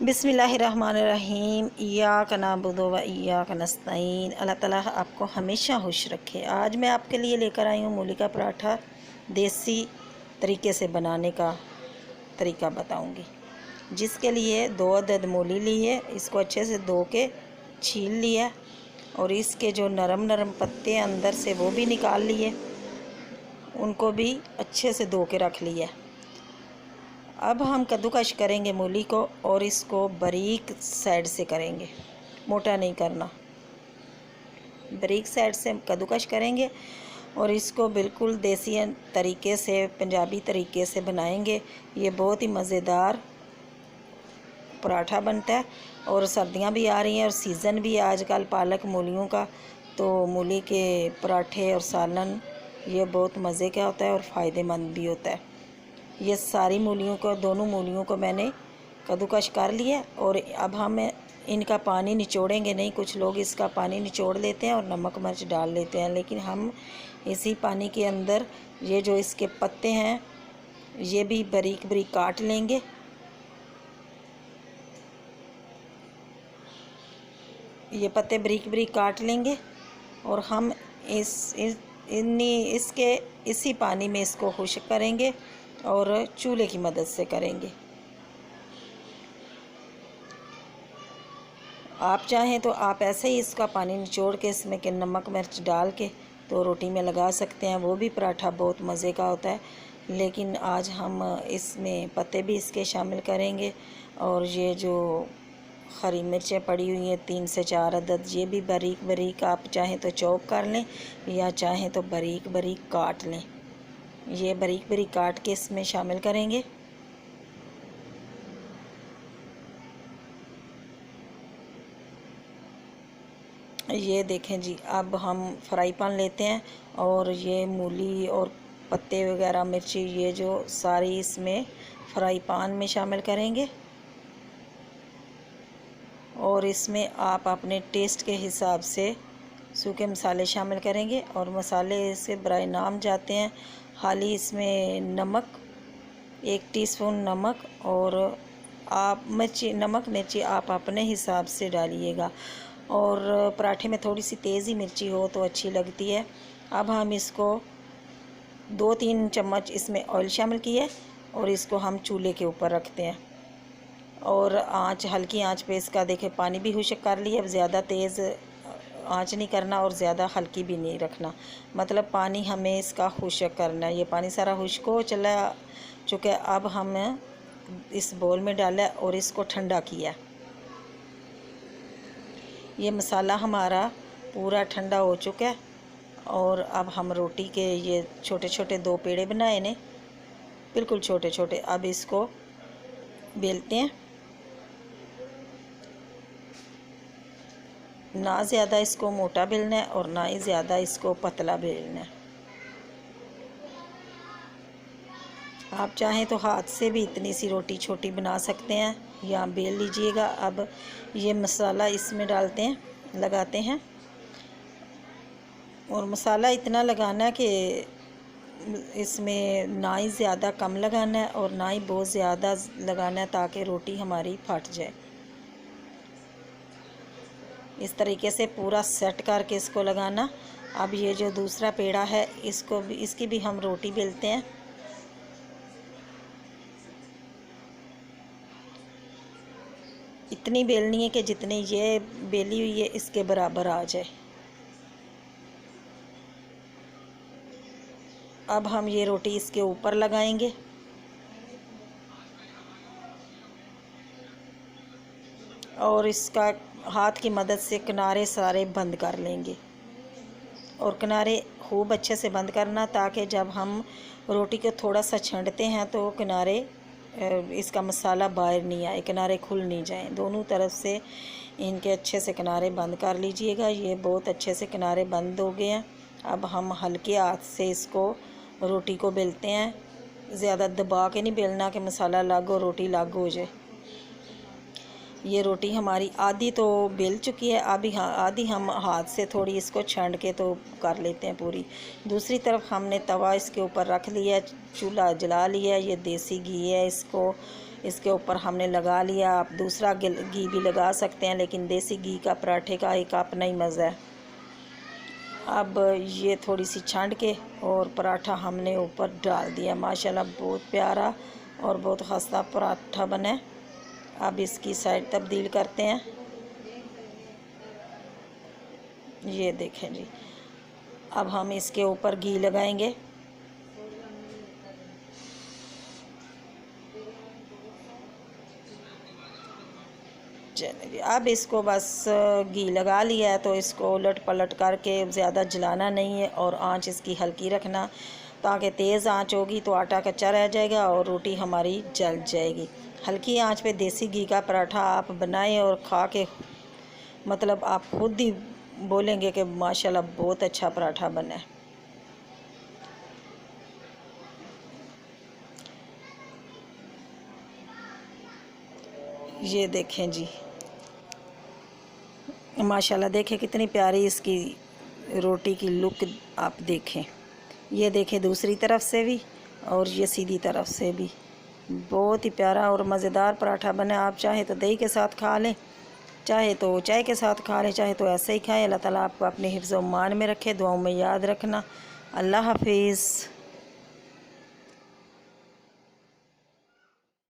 बिस्मिल्लाहिर्रहमानिर्रहीम। इय्याक नअबुदु व इय्याक नस्तईन। अल्लाह ताला आपको हमेशा खुश रखे। आज मैं आपके लिए लेकर आई हूँ मूली का पराठा। देसी तरीके से बनाने का तरीका बताऊँगी। जिसके लिए 2 अदद मूली ली है, इसको अच्छे से धो के छील लिया और इसके जो नरम नरम पत्ते अंदर से वो भी निकाल लिए, उनको भी अच्छे से धो के रख लिया। अब हम कद्दूकश करेंगे मूली को और इसको बारीक साइड से करेंगे, मोटा नहीं करना। बारीक साइड से कद्दूकश करेंगे और इसको बिल्कुल देसी तरीके से, पंजाबी तरीके से बनाएंगे। ये बहुत ही मज़ेदार पराठा बनता है। और सर्दियां भी आ रही हैं और सीज़न भी है आजकल पालक मूलियों का, तो मूली के पराठे और सालन ये बहुत मज़े का होता है और फ़ायदेमंद भी होता है। ये सारी मूलियों को, दोनों मूलियों को मैंने कद्दूकश कर लिया और अब हम इनका पानी निचोड़ेंगे नहीं। कुछ लोग इसका पानी निचोड़ लेते हैं और नमक मिर्च डाल लेते हैं, लेकिन हम इसी पानी के अंदर ये जो इसके पत्ते हैं ये भी बारीक बारीक काट लेंगे। ये पत्ते बारीक बारीक काट लेंगे और हम इसी पानी में इसको खुश्क करेंगे और चूल्हे की मदद से करेंगे। आप चाहें तो आप ऐसे ही इसका पानी निचोड़ के इसमें के नमक मिर्च डाल के तो रोटी में लगा सकते हैं, वो भी पराठा बहुत मज़े का होता है। लेकिन आज हम इसमें पत्ते भी इसके शामिल करेंगे और ये जो हरी मिर्चें पड़ी हुई हैं 3 से 4 अदद, ये भी बारीक बारीक आप चाहें तो चॉप कर लें या चाहें तो बारीक बारीक काट लें। ये बारीक बारीक काट के इसमें शामिल करेंगे। ये देखें जी, अब हम फ्राई पैन लेते हैं और ये मूली और पत्ते वगैरह मिर्ची ये जो सारी इसमें फ्राई पैन में शामिल करेंगे और इसमें आप अपने टेस्ट के हिसाब से सूखे मसाले शामिल करेंगे और मसाले से बराए नाम जाते हैं। हाली इसमें नमक, 1 टीस्पून नमक और आप नमक मिर्ची आप अपने हिसाब से डालिएगा और पराठे में थोड़ी सी तेज़ ही मिर्ची हो तो अच्छी लगती है। अब हम इसको 2-3 चम्मच इसमें ऑयल शामिल किए और इसको हम चूल्हे के ऊपर रखते हैं और आंच, हल्की आंच पे इसका देखें पानी भी खुश्क कर लिया। अब ज़्यादा तेज़ आंच नहीं करना और ज़्यादा हल्की भी नहीं रखना, मतलब पानी हमें इसका खुश्क करना है। ये पानी सारा खुश्क हो चला चुका है। अब हम इस बोल में डाला और इसको ठंडा किया। ये मसाला हमारा पूरा ठंडा हो चुका है और अब हम रोटी के ये छोटे छोटे 2 पेड़े बनाए ने, बिल्कुल छोटे छोटे। अब इसको बेलते हैं, ना ज़्यादा इसको मोटा बेलना है और ना ही ज़्यादा इसको पतला बेलना है। आप चाहें तो हाथ से भी इतनी सी रोटी छोटी बना सकते हैं या बेल लीजिएगा। अब ये मसाला इसमें डालते हैं, लगाते हैं और मसाला इतना लगाना है कि इसमें ना ही ज़्यादा कम लगाना है और ना ही बहुत ज़्यादा लगाना है ताकि रोटी हमारी फट जाए। इस तरीके से पूरा सेट करके इसको लगाना। अब ये जो दूसरा पेड़ा है इसकी भी हम रोटी बेलते हैं। इतनी बेलनी है कि जितनी ये बेली हुई है इसके बराबर आ जाए। अब हम ये रोटी इसके ऊपर लगाएंगे और इसका हाथ की मदद से किनारे सारे बंद कर लेंगे और किनारे खूब अच्छे से बंद करना ताकि जब हम रोटी को थोड़ा सा छांटते हैं तो किनारे इसका मसाला बाहर नहीं आए, किनारे खुल नहीं जाएं। दोनों तरफ से इनके अच्छे से किनारे बंद कर लीजिएगा। ये बहुत अच्छे से किनारे बंद हो गए हैं। अब हम हल्के हाथ से इसको रोटी को बेलते हैं, ज़्यादा दबा के नहीं बेलना कि मसाला अलग और रोटी अलग हो जाए। ये रोटी हमारी आधी तो बेल चुकी है, अभी हाँ आधी हम हाथ से थोड़ी इसको छान के तो कर लेते हैं पूरी। दूसरी तरफ हमने तवा इसके ऊपर रख लिया, चूल्हा जला लिया। ये देसी घी है, इसको इसके ऊपर हमने लगा लिया। आप दूसरा घी भी लगा सकते हैं, लेकिन देसी घी का पराठे का एक अपना ही मज़ा है। अब ये थोड़ी सी छांट के और पराठा हमने ऊपर डाल दिया। माशाल्लाह बहुत प्यारा और बहुत खस्ता पराठा बना है। अब इसकी साइड तब्दील करते हैं। ये देखें जी, अब हम इसके ऊपर घी लगाएंगे। चलिए जी, अब इसको बस घी लगा लिया है तो इसको उलट पलट करके ज़्यादा जलाना नहीं है और आंच इसकी हल्की रखना, ताकि तेज़ आंच होगी तो आटा कच्चा रह जाएगा और रोटी हमारी जल जाएगी। हल्की आंच पे देसी घी का पराठा आप बनाएं और खा के मतलब आप खुद ही बोलेंगे कि माशाल्लाह बहुत अच्छा पराठा बना है। ये देखें जी, माशाल्लाह देखें कितनी प्यारी इसकी रोटी की लुक आप देखें। ये देखें दूसरी तरफ से भी और ये सीधी तरफ से भी, बहुत ही प्यारा और मज़ेदार पराठा बना। आप चाहे तो दही के साथ खा लें, चाहे तो चाय के साथ खा लें, चाहे तो ऐसे ही खाएं। अल्लाह ताला आपको अपने हिफ्ज़-ओ-मान में रखे। दुआओं में याद रखना। अल्लाह हाफिज़।